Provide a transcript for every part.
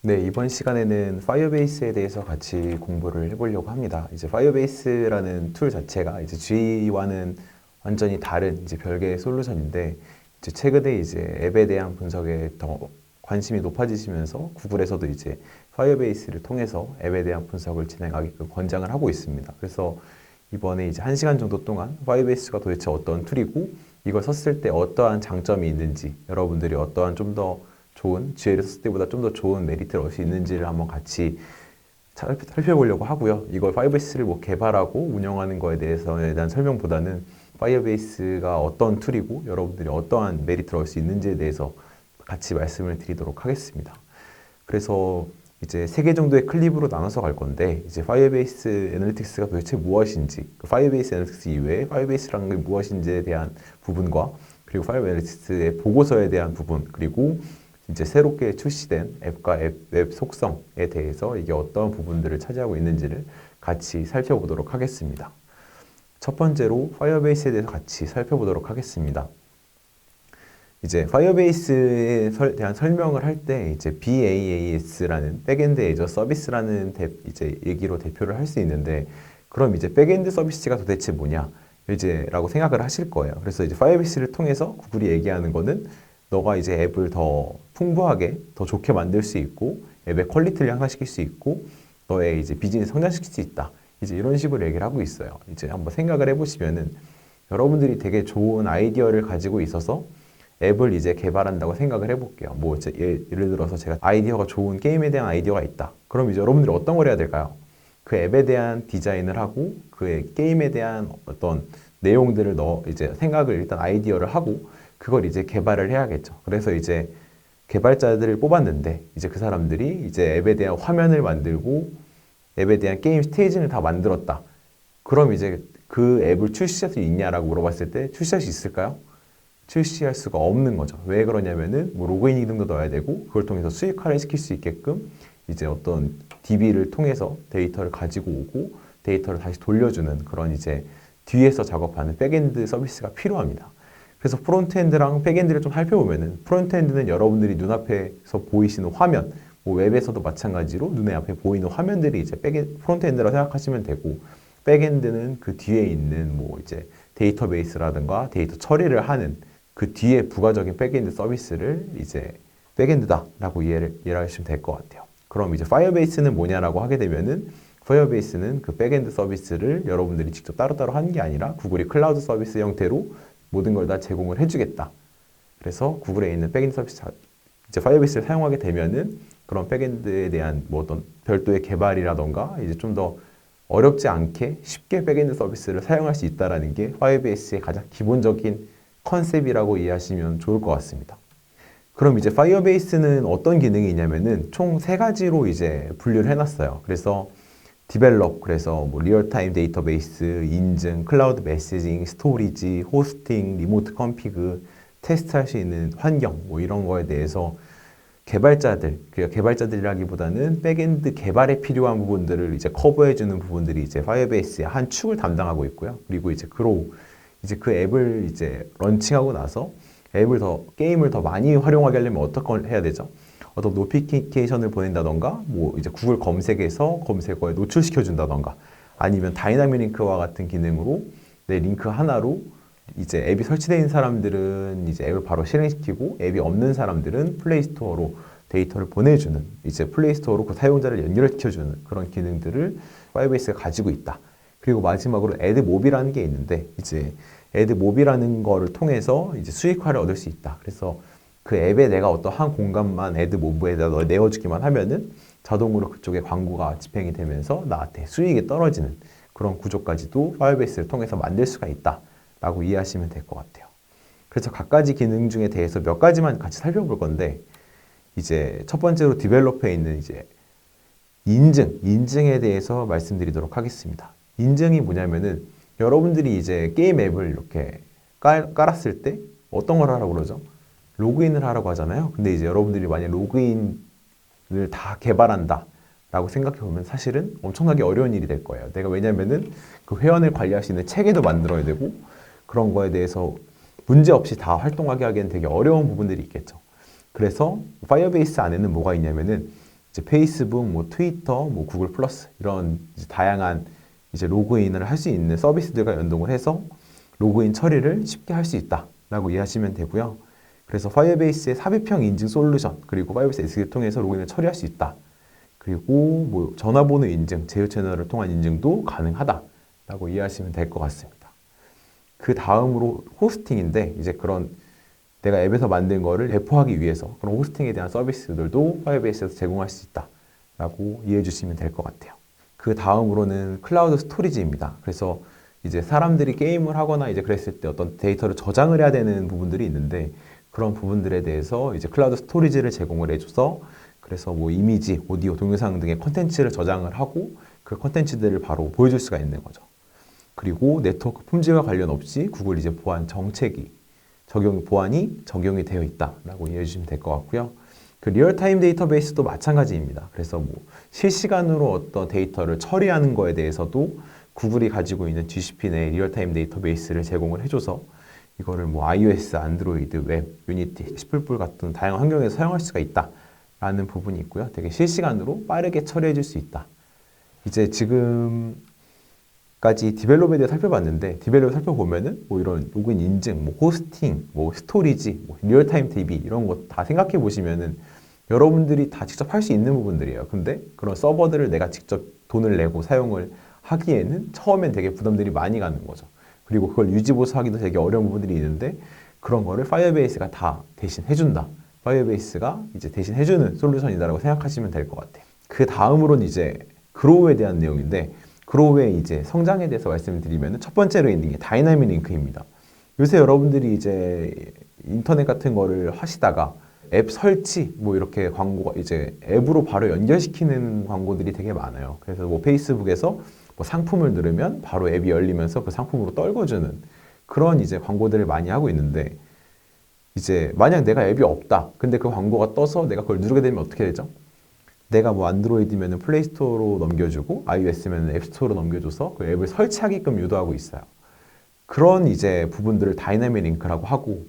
네, 이번 시간에는 파이어베이스에 대해서 같이 공부를 해보려고 합니다. 이제 파이어베이스라는 툴 자체가 이제 G와는 완전히 다른 이제 별개의 솔루션인데, 이제 최근에 이제 앱에 대한 분석에 더 관심이 높아지시면서 구글에서도 이제 파이어베이스를 통해서 앱에 대한 분석을 진행하게끔 권장을 하고 있습니다. 그래서 이번에 이제 1시간 정도 동안 파이어베이스가 도대체 어떤 툴이고 이걸 썼을 때 어떠한 장점이 있는지, 여러분들이 어떠한 좀 더 좋은 GL을 썼을 때보다 좀 더 좋은 메리트를 얻을 수 있는지를 한번 같이 살펴보려고 하고요. 이걸 파이어베이스를 뭐 개발하고 운영하는 거에 대해서에 대한 설명보다는 파이어베이스가 어떤 툴이고 여러분들이 어떠한 메리트를 얻을 수 있는지에 대해서 같이 말씀을 드리도록 하겠습니다. 그래서 이제 3개 정도의 클립으로 나눠서 갈 건데, 이제 파이어베이스 애널리틱스가 도대체 무엇인지, 파이어베이스 애널리틱스 이외에 파이어베이스라는 게 무엇인지에 대한 부분과, 그리고 파이어베이스 애널리틱스의 보고서에 대한 부분, 그리고 이제 새롭게 출시된 앱과 웹 속성에 대해서 이게 어떤 부분들을 차지하고 있는지를 같이 살펴보도록 하겠습니다. 첫 번째로 파이어베이스에 대해서 같이 살펴보도록 하겠습니다. 이제 파이어베이스에 대한 설명을 할 때 이제 BAAS라는 백엔드 애저 서비스라는 이제 얘기로 대표를 할 수 있는데, 그럼 이제 백엔드 서비스가 도대체 뭐냐 이제라고 생각을 하실 거예요. 그래서 이제 파이어베이스를 통해서 구글이 얘기하는 거는 너가 이제 앱을 더 풍부하게 더 좋게 만들 수 있고 앱의 퀄리티를 향상시킬 수 있고 너의 이제 비즈니스 성장시킬 수 있다. 이제 이런 식으로 얘기를 하고 있어요. 이제 한번 생각을 해보시면은 여러분들이 되게 좋은 아이디어를 가지고 있어서 앱을 이제 개발한다고 생각을 해볼게요. 뭐 예를 들어서 제가 아이디어가 좋은 게임에 대한 아이디어가 있다. 그럼 이제 여러분들이 어떤 걸 해야 될까요? 그 앱에 대한 디자인을 하고 그 게임에 대한 어떤 내용들을 이제 생각을 일단 아이디어를 하고 그걸 이제 개발을 해야겠죠. 그래서 이제 개발자들을 뽑았는데 이제 그 사람들이 이제 앱에 대한 화면을 만들고 앱에 대한 게임 스테이지를 다 만들었다. 그럼 이제 그 앱을 출시할 수 있냐라고 물어봤을 때 출시할 수 있을까요? 출시할 수가 없는 거죠. 왜 그러냐면은 뭐 로그인 기능도 넣어야 되고 그걸 통해서 수익화를 시킬 수 있게끔 이제 어떤 DB를 통해서 데이터를 가지고 오고 데이터를 다시 돌려주는 그런 이제 뒤에서 작업하는 백엔드 서비스가 필요합니다. 그래서 프론트엔드랑 백엔드를 좀 살펴보면은 프론트엔드는 여러분들이 눈앞에서 보이시는 화면, 뭐 웹에서도 마찬가지로 눈에 앞에 보이는 화면들이 이제 프론트엔드라고 생각하시면 되고, 백엔드는 그 뒤에 있는 뭐 이제 데이터베이스라든가 데이터 처리를 하는 그 뒤에 부가적인 백엔드 서비스를 이제 백엔드다라고 이해를 하시면 될 것 같아요. 그럼 이제 파이어베이스는 뭐냐라고 하게 되면은 파이어베이스는 그 백엔드 서비스를 여러분들이 직접 따로따로 하는 게 아니라 구글이 클라우드 서비스 형태로 모든 걸 다 제공을 해주겠다. 그래서 구글에 있는 백엔드 서비스 이제 파이어베이스를 사용하게 되면은 그런 백엔드에 대한 뭐 어떤 별도의 개발이라던가 이제 좀 더 어렵지 않게 쉽게 백엔드 서비스를 사용할 수 있다라는 게 파이어베이스의 가장 기본적인 컨셉이라고 이해하시면 좋을 것 같습니다. 그럼 이제 파이어베이스는 어떤 기능이 있냐면은 총 3가지로 이제 분류를 해놨어요. 그래서 디벨롭, 그래서 뭐 리얼타임 데이터베이스, 인증, 클라우드 메시징, 스토리지, 호스팅, 리모트 컨피그, 테스트할 수 있는 환경, 뭐 이런 거에 대해서 개발자들이라기보다는 백엔드 개발에 필요한 부분들을 이제 커버해주는 부분들이 이제 파이어베이스의 한 축을 담당하고 있고요. 그리고 이제 이제 그 앱을 이제 런칭하고 나서 게임을 더 많이 활용하게 하려면 어떻게 해야 되죠? 어떤 노티피케이션을 보낸다던가, 뭐 이제 구글 검색에서 검색어에 노출시켜 준다던가, 아니면 다이나믹 링크와 같은 기능으로 내 링크 하나로 이제 앱이 설치되어 있는 사람들은 이제 앱을 바로 실행시키고 앱이 없는 사람들은 플레이스토어로 데이터를 보내주는, 이제 플레이스토어로 그 사용자를 연결시켜주는 그런 기능들을 파이어베이스가 가지고 있다. 그리고 마지막으로 애드몹이라는 게 있는데, 이제 애드몹이라는 거를 통해서 이제 수익화를 얻을 수 있다. 그래서 그 앱에 내가 어떤 한 공간만 애드모브에다 내어주기만 하면은 자동으로 그쪽에 광고가 집행이 되면서 나한테 수익이 떨어지는 그런 구조까지도 파이어베이스를 통해서 만들 수가 있다라고 이해하시면 될 것 같아요. 그래서 각가지 기능 중에 대해서 몇 가지만 같이 살펴볼 건데, 이제 첫 번째로 디벨로퍼에 있는 이제 인증에 대해서 말씀드리도록 하겠습니다. 인증이 뭐냐면은 여러분들이 이제 게임 앱을 이렇게 깔았을 때 어떤 걸 하라고 그러죠? 로그인을 하라고 하잖아요. 근데 이제 여러분들이 만약 로그인을 다 개발한다 라고 생각해 보면 사실은 엄청나게 어려운 일이 될 거예요. 왜냐면은 그 회원을 관리할 수 있는 체계도 만들어야 되고 그런 거에 대해서 문제 없이 다 활동하게 하기엔 되게 어려운 부분들이 있겠죠. 그래서 파이어베이스 안에는 뭐가 있냐면은 이제 페이스북, 뭐 트위터, 뭐 구글 플러스 이런 이제 다양한 이제 로그인을 할 수 있는 서비스들과 연동을 해서 로그인 처리를 쉽게 할 수 있다라고 이해하시면 되고요. 그래서 파이어베이스의 삽입형 인증 솔루션 그리고 파이어베이스 SQ를 통해서 로그인을 처리할 수 있다. 그리고 뭐 전화번호 인증, 제휴 채널을 통한 인증도 가능하다라고 이해하시면 될 것 같습니다. 그 다음으로 호스팅인데 이제 그런 내가 앱에서 만든 거를 배포하기 위해서 그런 호스팅에 대한 서비스들도 파이어베이스에서 제공할 수 있다라고 이해해 주시면 될 것 같아요. 그 다음으로는 클라우드 스토리지입니다. 그래서 이제 사람들이 게임을 하거나 이제 그랬을 때 어떤 데이터를 저장을 해야 되는 부분들이 있는데 그런 부분들에 대해서 이제 클라우드 스토리지를 제공을 해줘서 그래서 뭐 이미지, 오디오, 동영상 등의 컨텐츠를 저장을 하고 그 컨텐츠들을 바로 보여줄 수가 있는 거죠. 그리고 네트워크 품질과 관련 없이 구글 이제 보안 정책이 보안이 적용이 되어 있다라고 이해해 주시면 될 것 같고요. 그 리얼타임 데이터베이스도 마찬가지입니다. 그래서 뭐 실시간으로 어떤 데이터를 처리하는 거에 대해서도 구글이 가지고 있는 GCP 내 리얼타임 데이터베이스를 제공을 해줘서 이거를 뭐 iOS, 안드로이드, 웹, 유니티, C++ 같은 다양한 환경에서 사용할 수가 있다라는 부분이 있고요. 되게 실시간으로 빠르게 처리해 줄 수 있다. 이제 지금까지 디벨롭에 대해 살펴봤는데 디벨롭 살펴보면은 뭐 이런 로그인 인증, 뭐 호스팅, 뭐 스토리지, 뭐 리얼타임 DB 이런 거 다 생각해 보시면은 여러분들이 다 직접 할 수 있는 부분들이에요. 근데 그런 서버들을 내가 직접 돈을 내고 사용을 하기에는 처음엔 되게 부담들이 많이 가는 거죠. 그리고 그걸 유지보수하기도 되게 어려운 부분들이 있는데 그런 거를 파이어베이스가 다 대신 해준다. 파이어베이스가 이제 대신 해주는 솔루션이다라고 생각하시면 될 것 같아요. 그 다음으로는 이제 그로우에 대한 내용인데 그로우의 이제 성장에 대해서 말씀드리면 첫 번째로 있는 게 다이나믹 링크입니다. 요새 여러분들이 이제 인터넷 같은 거를 하시다가 앱 설치 뭐 이렇게 광고가 이제 앱으로 바로 연결시키는 광고들이 되게 많아요. 그래서 뭐 페이스북에서 뭐 상품을 누르면 바로 앱이 열리면서 그 상품으로 떨궈주는 그런 이제 광고들을 많이 하고 있는데 이제 만약 내가 앱이 없다. 근데 그 광고가 떠서 내가 그걸 누르게 되면 어떻게 되죠? 내가 뭐 안드로이드면 플레이스토어로 넘겨주고 iOS면 앱스토어로 넘겨줘서 그 앱을 설치하게끔 유도하고 있어요. 그런 이제 부분들을 다이나믹 링크라고 하고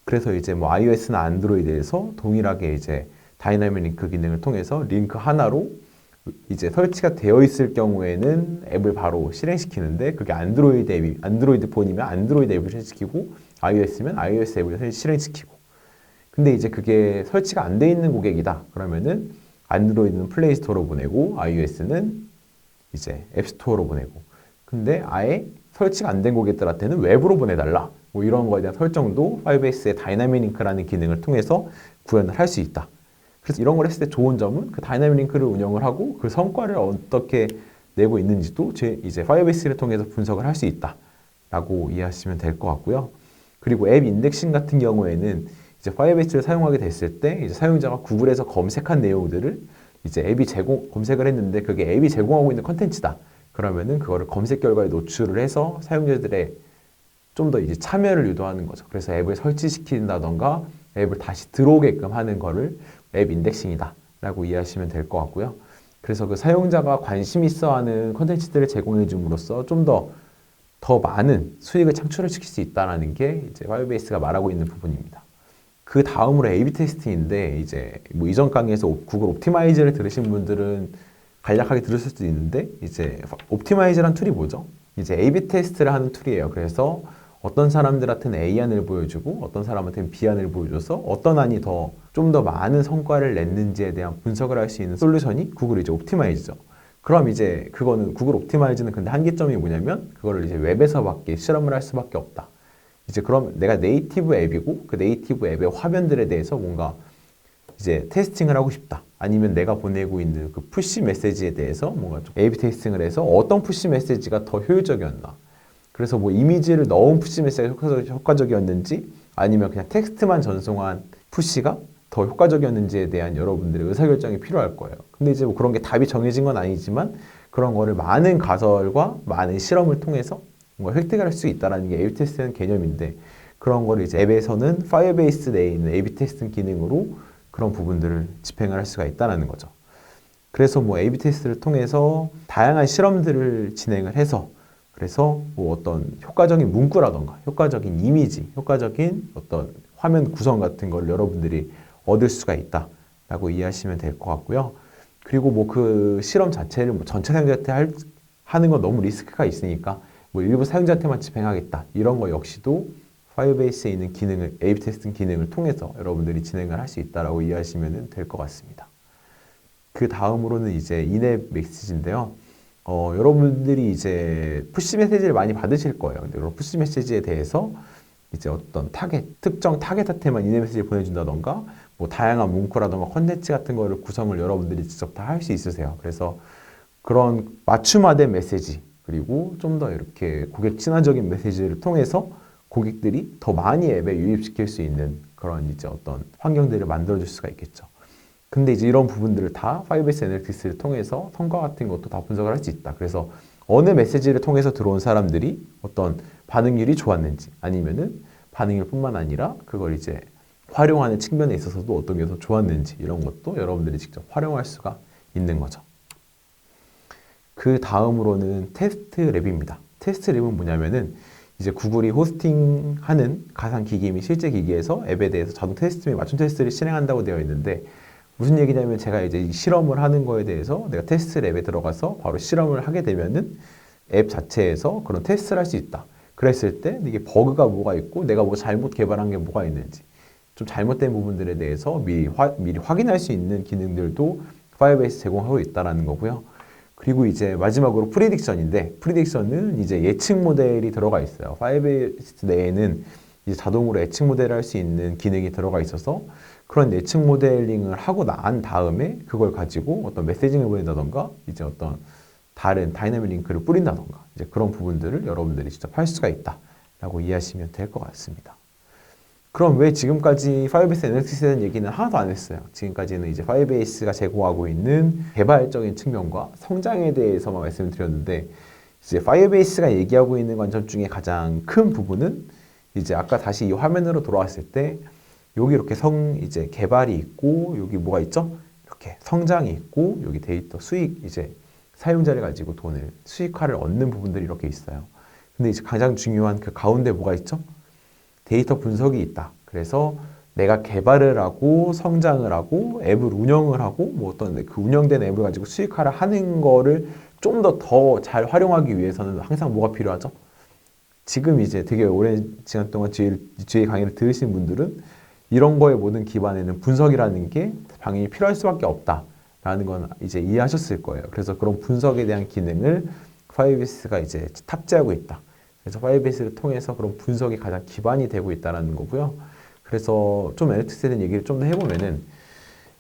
그래서 이제 뭐 iOS나 안드로이드에서 동일하게 이제 다이나믹 링크 기능을 통해서 링크 하나로 이제 설치가 되어 있을 경우에는 앱을 바로 실행시키는데 그게 안드로이드 앱이 안드로이드 폰이면 안드로이드 앱을 실행시키고 iOS면 iOS 앱을 실행시키고 근데 이제 그게 설치가 안 돼 있는 고객이다 그러면은 안드로이드는 플레이스토어로 보내고 iOS는 이제 앱스토어로 보내고 근데 아예 설치가 안 된 고객들한테는 웹으로 보내달라 뭐 이런 거에 대한 설정도 파이어베이스의 다이나믹 링크라는 기능을 통해서 구현을 할 수 있다. 그래서 이런 걸 했을 때 좋은 점은 그 다이나믹 링크를 운영을 하고 그 성과를 어떻게 내고 있는지도 이제 파이어베이스를 통해서 분석을 할 수 있다라고 이해하시면 될 것 같고요. 그리고 앱 인덱싱 같은 경우에는 이제 파이어베이스를 사용하게 됐을 때 이제 사용자가 구글에서 검색한 내용들을 이제 앱이 검색을 했는데 그게 앱이 제공하고 있는 컨텐츠다. 그러면은 그거를 검색 결과에 노출을 해서 사용자들의 좀 더 이제 참여를 유도하는 거죠. 그래서 앱을 설치시킨다던가 앱을 다시 들어오게끔 하는 거를 앱 인덱싱이다 라고 이해하시면 될 것 같고요. 그래서 그 사용자가 관심 있어 하는 컨텐츠들을 제공해 줌으로써 좀 더 많은 수익을 창출을 시킬 수 있다는 게 이제 파이어베이스가 말하고 있는 부분입니다. 그 다음으로 A/B 테스트인데 이제 뭐 이전 강의에서 구글 옵티마이즈를 들으신 분들은 간략하게 들으실 수도 있는데 이제 옵티마이즈란 툴이 뭐죠? 이제 A/B 테스트를 하는 툴이에요. 그래서 어떤 사람들한테는 A안을 보여주고 어떤 사람한테는 B안을 보여줘서 어떤 안이 좀 더 많은 성과를 냈는지에 대한 분석을 할 수 있는 솔루션이 구글 이제 옵티마이즈죠. 그럼 이제 그거는 구글 옵티마이즈는 근데 한계점이 뭐냐면 그거를 이제 웹에서밖에 실험을 할 수밖에 없다. 이제 그럼 내가 네이티브 앱이고 그 네이티브 앱의 화면들에 대해서 뭔가 이제 테스팅을 하고 싶다. 아니면 내가 보내고 있는 그 푸시 메시지에 대해서 뭔가 좀 A/B 테스팅을 해서 어떤 푸시 메시지가 더 효율적이었나. 그래서 뭐 이미지를 넣은 푸시 메시지가 효과적이었는지 아니면 그냥 텍스트만 전송한 푸시가 더 효과적이었는지에 대한 여러분들의 의사결정이 필요할 거예요. 근데 이제 뭐 그런 게 답이 정해진 건 아니지만 그런 거를 많은 가설과 많은 실험을 통해서 뭔가 획득할 수 있다는 게 A/B 테스트는 개념인데 그런 거를 이제 앱에서는 파이어베이스 내에 있는 A/B 테스트 기능으로 그런 부분들을 집행을 할 수가 있다는 거죠. 그래서 뭐 A/B 테스트를 통해서 다양한 실험들을 진행을 해서 그래서 뭐 어떤 효과적인 문구라던가 효과적인 이미지, 효과적인 어떤 화면 구성 같은 걸 여러분들이 얻을 수가 있다라고 이해하시면 될 것 같고요. 그리고 뭐 그 실험 자체를 뭐 전체 사용자한테 하는 건 너무 리스크가 있으니까 뭐 일부 사용자한테만 집행하겠다. 이런 거 역시도 파이어베이스에 있는 기능을, A/B 테스팅 기능을 통해서 여러분들이 진행을 할 수 있다라고 이해하시면 될 것 같습니다. 그 다음으로는 이제 인앱 메시지인데요. 여러분들이 이제 푸시 메시지를 많이 받으실 거예요. 근데 이런 푸시 메시지에 대해서 이제 어떤 특정 타겟한테만 인앱 메시지를 보내준다던가, 뭐 다양한 문구라던가 컨텐츠 같은 거를 구성을 여러분들이 직접 다 할 수 있으세요. 그래서 그런 맞춤화된 메시지, 그리고 좀 더 이렇게 고객 친화적인 메시지를 통해서 고객들이 더 많이 앱에 유입시킬 수 있는 그런 이제 어떤 환경들을 만들어줄 수가 있겠죠. 근데 이제 이런 부분들을 다 파이어베이스 애널리틱스를 통해서 성과 같은 것도 다 분석을 할 수 있다. 그래서 어느 메시지를 통해서 들어온 사람들이 어떤 반응률이 좋았는지, 아니면은 반응률 뿐만 아니라 그걸 이제 활용하는 측면에 있어서도 어떤 게 더 좋았는지, 이런 것도 여러분들이 직접 활용할 수가 있는 거죠. 그 다음으로는 테스트 랩입니다. 테스트 랩은 뭐냐면은 이제 구글이 호스팅하는 가상 기기 및 실제 기기에서 앱에 대해서 자동 테스트 및 맞춤 테스트를 실행한다고 되어 있는데, 무슨 얘기냐면 제가 이제 이 실험을 하는 거에 대해서 내가 테스트 랩에 들어가서 바로 실험을 하게 되면은 앱 자체에서 그런 테스트를 할 수 있다. 그랬을 때 이게 버그가 뭐가 있고 내가 뭐 잘못 개발한 게 뭐가 있는지, 좀 잘못된 부분들에 대해서 미리 확인할 수 있는 기능들도 파이어베이스 제공하고 있다는 거고요. 그리고 이제 마지막으로 프리딕션인데, 프리딕션은 이제 예측 모델이 들어가 있어요. 파이어베이스 내에는 이제 자동으로 예측 모델을 할 수 있는 기능이 들어가 있어서 그런 예측 모델링을 하고 난 다음에 그걸 가지고 어떤 메시징을 보낸다던가, 이제 어떤 다른 다이나믹 링크를 뿌린다던가, 이제 그런 부분들을 여러분들이 직접 할 수가 있다라고 이해하시면 될 것 같습니다. 그럼 왜 지금까지 파이어베이스 애널리틱스에 대한 얘기는 하나도 안 했어요? 지금까지는 이제 파이어베이스가 제공하고 있는 개발적인 측면과 성장에 대해서만 말씀을 드렸는데, 이제 파이어베이스가 얘기하고 있는 관점 중에 가장 큰 부분은 이제 아까 다시 이 화면으로 돌아왔을 때 여기 이렇게 이제 개발이 있고, 여기 뭐가 있죠? 이렇게 성장이 있고, 여기 데이터 수익, 이제 사용자를 가지고 수익화를 얻는 부분들이 이렇게 있어요. 근데 이제 가장 중요한 그 가운데 뭐가 있죠? 데이터 분석이 있다. 그래서 내가 개발을 하고 성장을 하고 앱을 운영을 하고 뭐 어떤 그 운영된 앱을 가지고 수익화를 하는 거를 좀 더 잘 활용하기 위해서는 항상 뭐가 필요하죠? 지금 이제 되게 오랜 시간 동안 GA 강의를 들으신 분들은 이런 거의 모든 기반에는 분석이라는 게 당연히 필요할 수밖에 없다라는 건 이제 이해하셨을 거예요. 그래서 그런 분석에 대한 기능을 파이어베이스가 이제 탑재하고 있다. 그래서 파이어베이스를 통해서 그런 분석이 가장 기반이 되고 있다는 거고요. 그래서 좀 애널리틱스에 대한 얘기를 좀 더 해보면은,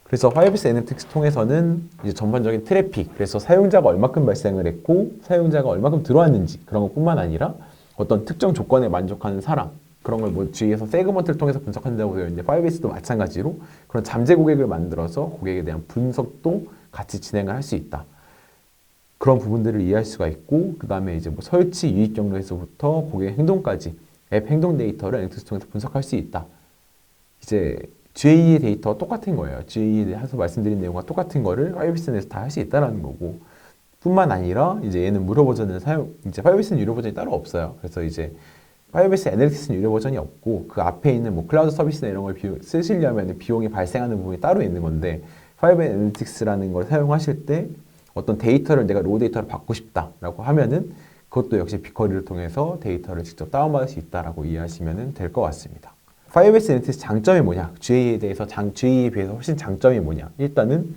그래서 파이어베이스 애널리틱스 통해서는 이제 전반적인 트래픽, 그래서 사용자가 얼마큼 발생을 했고 사용자가 얼마큼 들어왔는지, 그런 것뿐만 아니라 어떤 특정 조건에 만족하는 사람, 그런 걸 뭐 뒤에서 세그먼트를 통해서 분석한다고 되어 있는데, 파이어베이스도 마찬가지로 그런 잠재 고객을 만들어서 고객에 대한 분석도 같이 진행을 할 수 있다. 그런 부분들을 이해할 수가 있고, 그 다음에 이제 뭐 설치 유입 경로에서부터 고객 행동까지 앱 행동 데이터를 애널리틱스 통해서 분석할 수 있다. 이제 GA의 데이터와 똑같은 거예요. GA에 대해서 말씀드린 내용과 똑같은 거를 파이어베이스 내에서 다 할 수 있다는 거고, 뿐만 아니라 이제 얘는 무료 버전을 이제 파이어베이스는 유료 버전이 따로 없어요. 그래서 이제 파이어베이스 애널리틱스는 유료 버전이 없고, 그 앞에 있는 뭐 클라우드 서비스나 이런 걸 쓰시려면 비용이 발생하는 부분이 따로 있는 건데, 파이어베이스 애널리틱스라는 걸 사용하실 때 어떤 데이터를 내가 로우 데이터를 받고 싶다라고 하면은 그것도 역시 빅쿼리를 통해서 데이터를 직접 다운받을 수 있다라고 이해하시면 될 것 같습니다. 파이어베이스 애널리틱스 장점이 뭐냐? GA에 비해서 훨씬 장점이 뭐냐? 일단은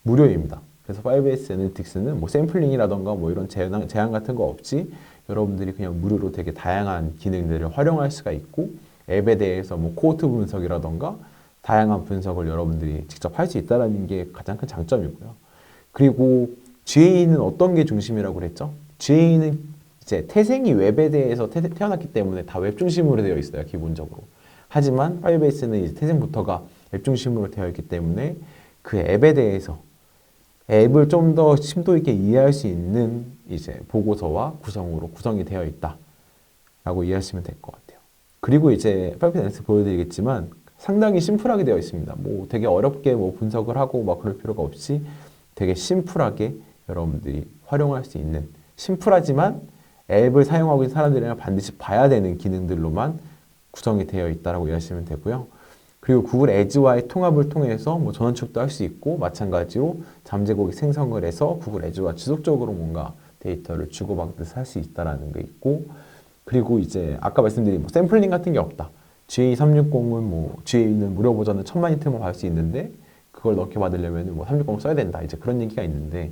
무료입니다. 그래서 파이어베이스 애널리틱스는 뭐 샘플링이라던가 뭐 이런 제한 같은 거 없이 여러분들이 그냥 무료로 되게 다양한 기능들을 활용할 수가 있고, 앱에 대해서 뭐 코호트 분석이라던가 다양한 분석을 여러분들이 직접 할 수 있다는 게 가장 큰 장점이고요. 그리고 GA는 어떤 게 중심이라고 그랬죠? GA는 이제 태생이 웹에 대해서 태어났기 때문에 다 웹 중심으로 되어 있어요, 기본적으로. 하지만 파이어베이스는 이제 태생부터가 웹 중심으로 되어 있기 때문에 그 앱에 대해서 앱을 좀 더 심도 있게 이해할 수 있는 이제 보고서와 구성으로 구성이 되어 있다라고 이해하시면 될 것 같아요. 그리고 이제 파이어베이스 애널리틱스 보여드리겠지만 상당히 심플하게 되어 있습니다. 뭐 되게 어렵게 뭐 분석을 하고 막 그럴 필요가 없이 되게 심플하게 여러분들이 활용할 수 있는, 심플하지만 앱을 사용하고 있는 사람들이랑 반드시 봐야 되는 기능들로만 구성이 되어 있다고 이해하시면 되고요. 그리고 구글 에즈와의 통합을 통해서 뭐 전원 축도 할 수 있고, 마찬가지로 잠재 고객 생성을 해서 구글 에즈와 지속적으로 뭔가 데이터를 주고받듯 할 수 있다라는 게 있고, 그리고 이제 아까 말씀드린 뭐 샘플링 같은 게 없다. GA360은 뭐 GA는 무료 버전은 1000만 히트만 받을 수 있는데 그걸 넣게 받으려면 뭐 360을 써야 된다. 이제 그런 얘기가 있는데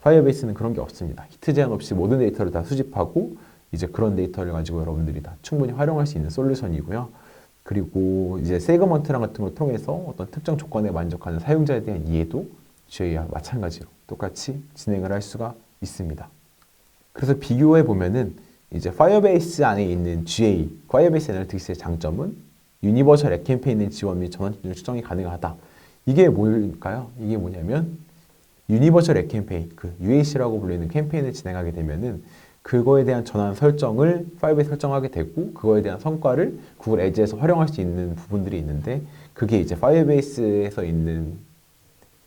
파이어베이스는 그런 게 없습니다. 히트 제한 없이 모든 데이터를 다 수집하고 이제 그런 데이터를 가지고 여러분들이 다 충분히 활용할 수 있는 솔루션이고요. 그리고 이제 세그먼트랑 같은 걸 통해서 어떤 특정 조건에 만족하는 사용자에 대한 이해도 GA와 마찬가지로 똑같이 진행을 할 수가 있습니다. 그래서 비교해 보면은 이제 파이어베이스 안에 있는 GA, 파이어베이스 애널리틱스의 장점은 유니버셜 앱 캠페인의 지원 및 전원 측정이 가능하다. 이게 뭘까요? 이게 뭐냐면 유니버셜 앱 캠페인, 그 UAC라고 불리는 캠페인을 진행하게 되면은 그거에 대한 전환 설정을 파이어베이스 설정하게 되고 그거에 대한 성과를 구글 에즈에서 활용할 수 있는 부분들이 있는데 그게 이제 파이어베이스에서 있는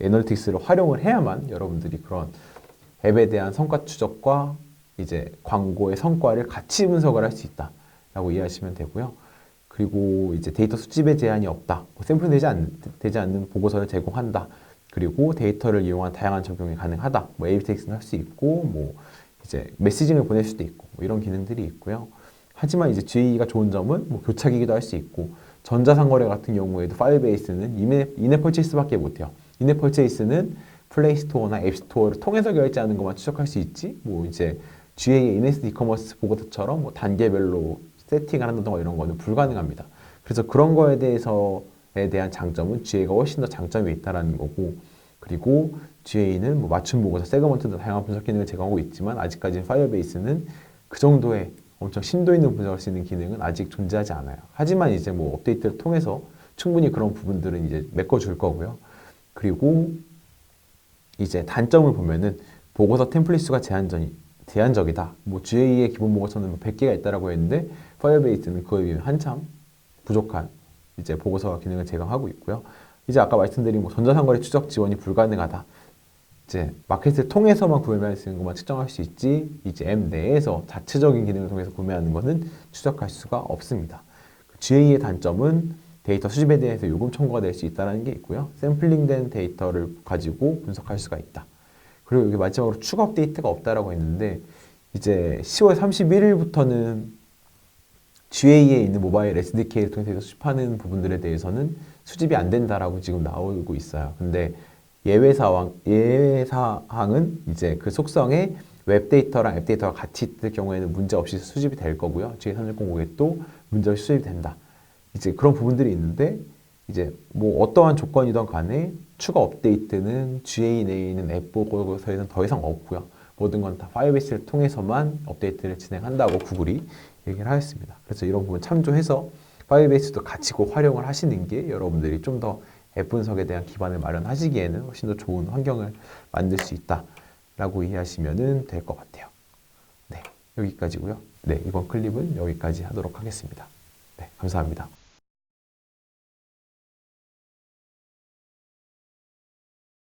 애널리틱스를 활용을 해야만 여러분들이 그런 앱에 대한 성과 추적과 이제 광고의 성과를 같이 분석을 할 수 있다라고 이해하시면 되고요. 그리고 이제 데이터 수집에 제한이 없다. 샘플링 되지 않는 보고서를 제공한다. 그리고 데이터를 이용한 다양한 적용이 가능하다. 뭐 A/B 테스트는 할 수 있고, 뭐 이제 메시징을 보낼 수도 있고, 뭐 이런 기능들이 있고요. 하지만 이제 GA가 좋은 점은 뭐 교착이기도 할 수 있고, 전자상거래 같은 경우에도 파이어베이스는 인앱 퍼체이스밖에 못해요. 인앱 퍼체이스는 플레이스토어나 앱스토어를 통해서 결제하는 것만 추적할 수 있지, 뭐 이제 GA의 인앱스 이커머스 보고서처럼 뭐 단계별로 세팅을 한다던가 이런 거는 불가능합니다. 그래서 그런 거에 대한 장점은 GA가 훨씬 더 장점이 있다라는 거고, 그리고 GA는 뭐 맞춤 보고서, 세그먼트 등 다양한 분석 기능을 제공하고 있지만 아직까지는 파이어베이스는 그 정도의 엄청 심도 있는 분석할 수 있는 기능은 아직 존재하지 않아요. 하지만 이제 뭐 업데이트를 통해서 충분히 그런 부분들은 이제 메꿔줄 거고요. 그리고 이제 단점을 보면은 보고서 템플릿 수가 제한적이다. 뭐 GA의 기본 보고서는 100개가 있다라고 했는데 파이어베이스는 그에 비해 한참 부족한 이제 보고서 기능을 제공하고 있고요. 이제 아까 말씀드린 뭐 전자상거래 추적 지원이 불가능하다. 이제 마켓을 통해서만 구매할 수 있는 것만 측정할 수 있지, 이제 앱 내에서 자체적인 기능을 통해서 구매하는 것은 추적할 수가 없습니다. GA의 단점은 데이터 수집에 대해서 요금 청구가 될 수 있다는 게 있고요. 샘플링된 데이터를 가지고 분석할 수가 있다. 그리고 여기 마지막으로 추가 업데이트가 없다라고 했는데 이제 10월 31일부터는 GA에 있는 모바일 SDK를 통해서 수집하는 부분들에 대해서는 수집이 안 된다라고 지금 나오고 있어요. 근데 예외사항은 이제 그 속성에 웹 데이터랑 앱 데이터가 같이 있을 경우에는 문제 없이 수집이 될 거고요. GA360 고객도 문제 없이 수집이 된다. 이제 그런 부분들이 있는데 이제 뭐 어떠한 조건이든 간에 추가 업데이트는 GA 내에 있는 앱 보고서에는 더 이상 없고요. 모든 건 다 파이어베이스를 통해서만 업데이트를 진행한다고 구글이 얘기를 하였습니다. 그래서 이런 부분 참조해서 파이어베이스도 같이 꼭 활용을 하시는 게 여러분들이 좀 더 앱 분석에 대한 기반을 마련하시기에는 훨씬 더 좋은 환경을 만들 수 있다라고 이해하시면 될 것 같아요. 네, 여기까지고요. 네, 이번 클립은 여기까지 하도록 하겠습니다. 네, 감사합니다.